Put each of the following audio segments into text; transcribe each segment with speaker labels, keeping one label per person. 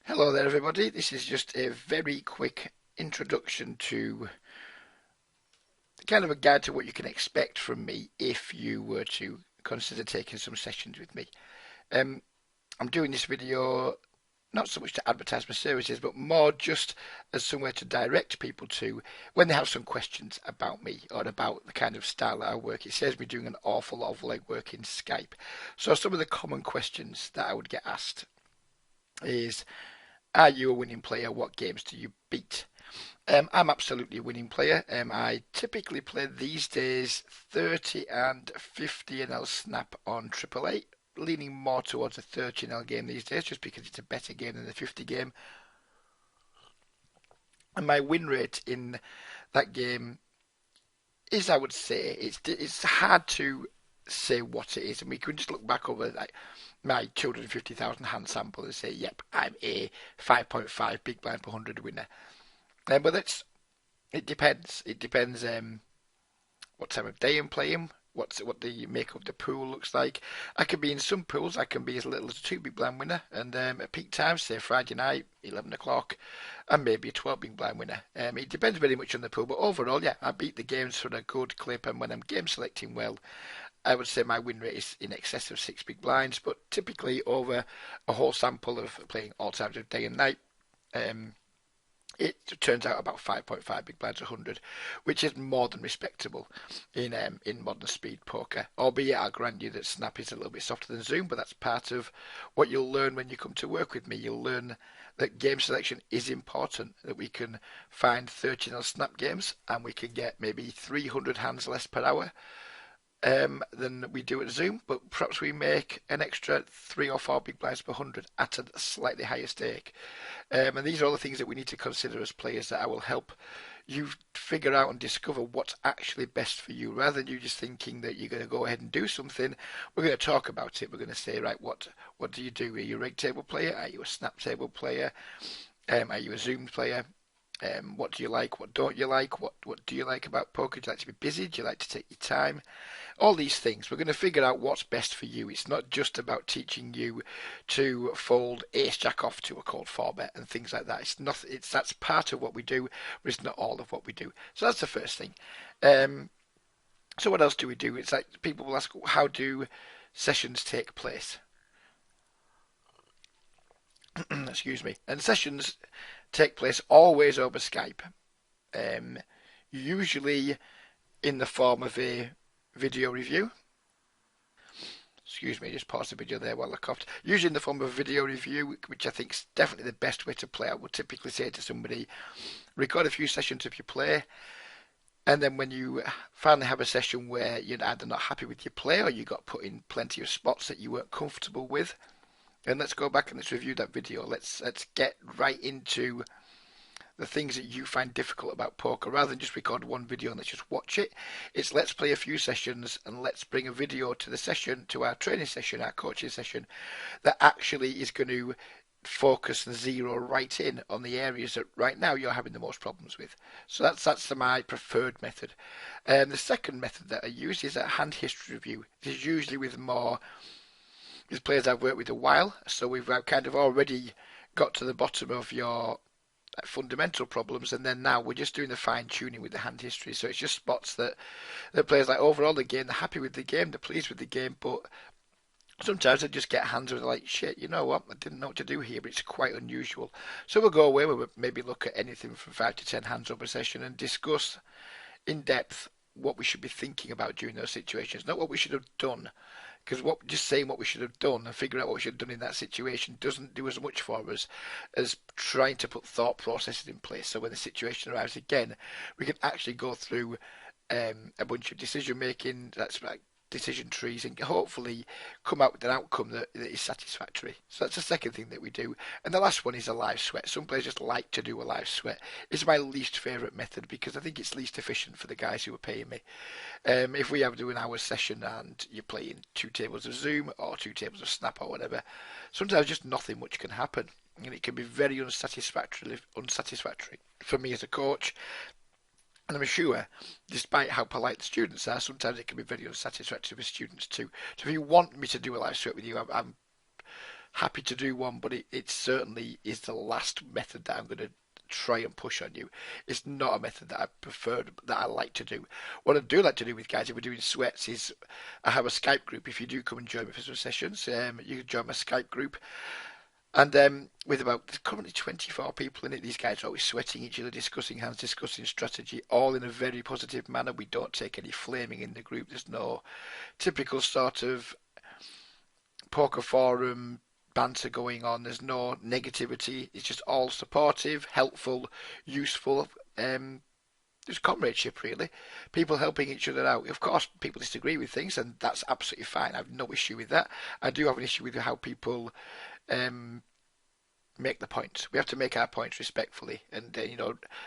Speaker 1: Hello there, everybody. This is just a very quick introduction to kind of a guide to what you can expect from me if you were to consider taking some sessions with me. Um, I'm doing this video not so much to advertise my services, but more just as somewhere to direct people to when they have some questions about me or about the kind of style that I work. It saves me doing an awful lot of legwork in Skype. So some of the common questions that I would get asked is, are you a winning player? What games do you beat? I'm absolutely a winning player. I typically play these days 30 and 50 and I'll snap on AAA, leaning more towards a 30 NL game these days just because it's a better game than the 50 game. And my win rate in that game is, I would say, it's hard to say what it is, and we can just look back over like my 250,000 hand sample and say, yep, I'm a 5.5 big blind per 100 winner. But it depends. It depends what time of day I'm playing, what the makeup of the pool looks like. I can be in some pools, I can be as little as a 2 big blind winner, and at peak times, say Friday night, 11 o'clock, and maybe a 12 big blind winner. It depends very much on the pool, but overall, yeah, I beat the games for a good clip, and when I'm game selecting well, I would say my win rate is in excess of 6 big blinds, but typically over a whole sample of playing all times of day and night. Um, it turns out about 5.5 big blinds 100, which is more than respectable in modern speed poker. Albeit, I'll grant you that Snap is a little bit softer than Zoom, but that's part of what you'll learn when you come to work with me. You'll learn that game selection is important, that we can find 13 on Snap games and we can get maybe 300 hands less per hour than we do at Zoom, but perhaps we make an extra 3 or 4 big blinds per 100 at a slightly higher stake. And these are all the things that we need to consider as players that I will help you figure out and discover what's actually best for you. Rather than you just thinking that you're going to go ahead and do something, we're going to talk about it. We're going to say, right, what do you do? Are you a reg table player? Are you a snap table player? Are you a Zoom player? What do you like? What don't you like? What do you like about poker? Do you like to be busy? Do you like to take your time? All these things. We're going to figure out what's best for you. It's not just about teaching you to fold ace jack off to a cold four bet and things like that. It's not. It's that's part of what we do, but it's not all of what we do. So that's the first thing. Um, so what else do we do? It's like people will ask, how do sessions take place? Excuse me. And sessions take place always over Skype. Um, Usually in the form of a video review. Excuse me, just pause the video there while I coughed. Usually in the form of a video review, which I think is definitely the best way to play. I would typically say to somebody, record a few sessions of your play, and then when you finally have a session where you're either not happy with your play or you got put in plenty of spots that you weren't comfortable with, and let's go back and let's review that video. Let's get right into the things that you find difficult about poker rather than just record one video and let's just watch it. It's let's play a few sessions and let's bring a video to the session, to our training session, our coaching session, that actually is going to focus and zero right in on the areas that right now you're having the most problems with. So that's my preferred method. The second method that I use is a hand history review. This is usually with players I've worked with a while, so we've kind of already got to the bottom of your fundamental problems, and then now we're just doing the fine tuning with the hand history. So it's just spots that the players like overall the game, they're happy with the game, they're pleased with the game, but sometimes they just get hands where they're like, shit, you know what, I didn't know what to do here, but it's quite unusual. So we'll go away, we'll maybe look at anything from 5 to 10 hands over a session and discuss in depth what we should be thinking about during those situations, not what we should have done. Because just saying what we should have done and figuring out what we should have done in that situation doesn't do as much for us as trying to put thought processes in place. So when the situation arrives again, we can actually go through a bunch of decision making. That's like decision trees, and hopefully come out with an outcome that is satisfactory. So that's the second thing that we do. And the last one is a live sweat. Some players just like to do a live sweat. It's my least favourite method because I think it's least efficient for the guys who are paying me. If we have to do an hour session and you're playing 2 tables of Zoom or 2 tables of Snap or whatever, sometimes just nothing much can happen. And it can be very unsatisfactory for me as a coach. And I'm sure, despite how polite the students are, sometimes it can be very unsatisfactory for students too. So if you want me to do a live sweat with you, I'm happy to do one, but it certainly is the last method that I'm going to try and push on you. It's not a method that I prefer, that I like to do. What I do like to do with guys, if we're doing sweats, is I have a Skype group. If you do come and join me for some sessions, you can join my Skype group. And with about currently 24 people in it, these guys are always sweating each other, discussing hands, discussing strategy, all in a very positive manner. We don't take any flaming in the group. There's no typical sort of poker forum banter going on. There's no negativity. It's just all supportive, helpful, useful. There's comradeship, really. People helping each other out. Of course, people disagree with things, and that's absolutely fine. I have no issue with that. I do have an issue with how people um, make the points. We have to make our points respectfully, and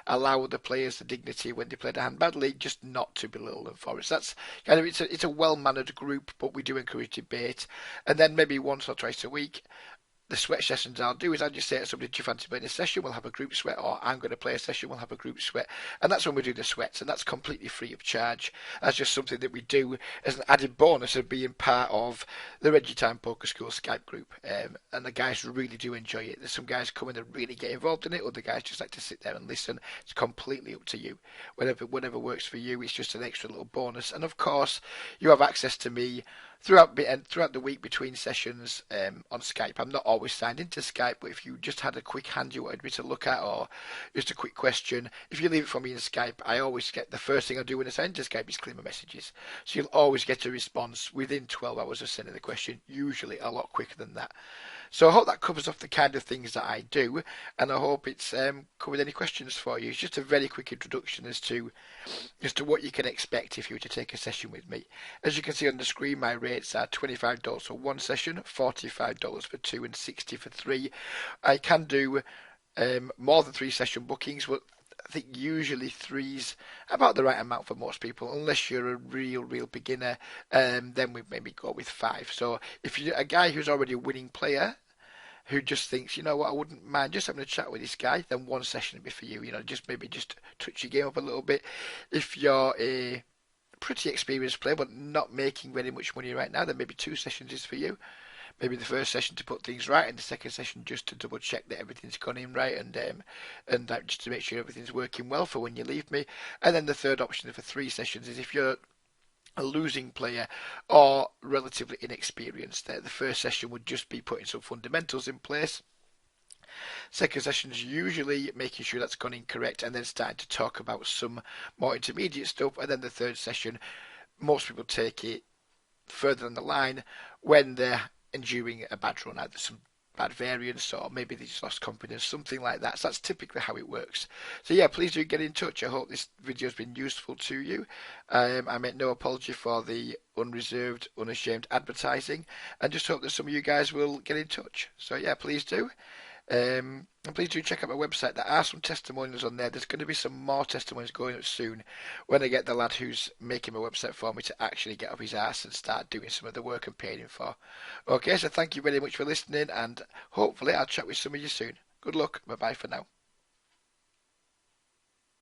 Speaker 1: allow the players the dignity when they play the hand badly, just not to belittle them for us. That's kind of it's a well mannered group, but we do encourage debate, and then maybe once or twice a week. The sweat sessions I'll do is I'll just say to somebody, do you fancy playing a session? We'll have a group sweat, or I'm going to play a session, we'll have a group sweat. And that's when we do the sweats, and that's completely free of charge. That's just something that we do as an added bonus of being part of the RegiTime Poker School Skype group. And the guys really do enjoy it. There's some guys come in and really get involved in it, other guys just like to sit there and listen. It's completely up to you. Whatever works for you, it's just an extra little bonus. And of course, you have access to me throughout the week between sessions on Skype. I'm not always signed into Skype, but if you just had a quick hand you wanted me to look at, or just a quick question, if you leave it for me in Skype, I always get the first thing I do when I sign into Skype is clear my messages. So you'll always get a response within 12 hours of sending the question, usually a lot quicker than that. So I hope that covers off the kind of things that I do, and I hope it's covered any questions for you. It's just a very quick introduction as to what you can expect if you were to take a session with me. As you can see on the screen, my rates are $25 for one session, $45 for two, and $60 for three. I can do more than 3 session bookings, but I think usually 3's about the right amount for most people, unless you're a real beginner. Then we maybe go with 5. So if you're a guy who's already a winning player, who just thinks, you know what, I wouldn't mind just having a chat with this guy, then 1 session would be for you. Just touch your game up a little bit. If you're a pretty experienced player but not making very much money right now, then maybe 2 sessions is for you. Maybe the first session to put things right, and the second session just to double check that everything's gone in right, and that just to make sure everything's working well for when you leave me. And then the third option for 3 sessions is if you're a losing player or relatively inexperienced. The first session would just be putting some fundamentals in place. Second session is usually making sure that's gone in correct, and then starting to talk about some more intermediate stuff. And then the third session, most people take it further down the line when they're enduring a bad run, either some bad variance or maybe they just lost confidence, something like that. So that's typically how it works. So yeah, please do get in touch. I hope this video has been useful to you. I make no apology for the unreserved, unashamed advertising, and just hope that some of you guys will get in touch. So yeah, please do. And please do check out my website. There are some testimonials on there. There's going to be some more testimonials going up soon when I get the lad who's making my website for me to actually get up his ass and start doing some of the work I'm paying him for. Okay, so thank you very much for listening, and hopefully I'll chat with some of you soon. Good luck. Bye-bye for now.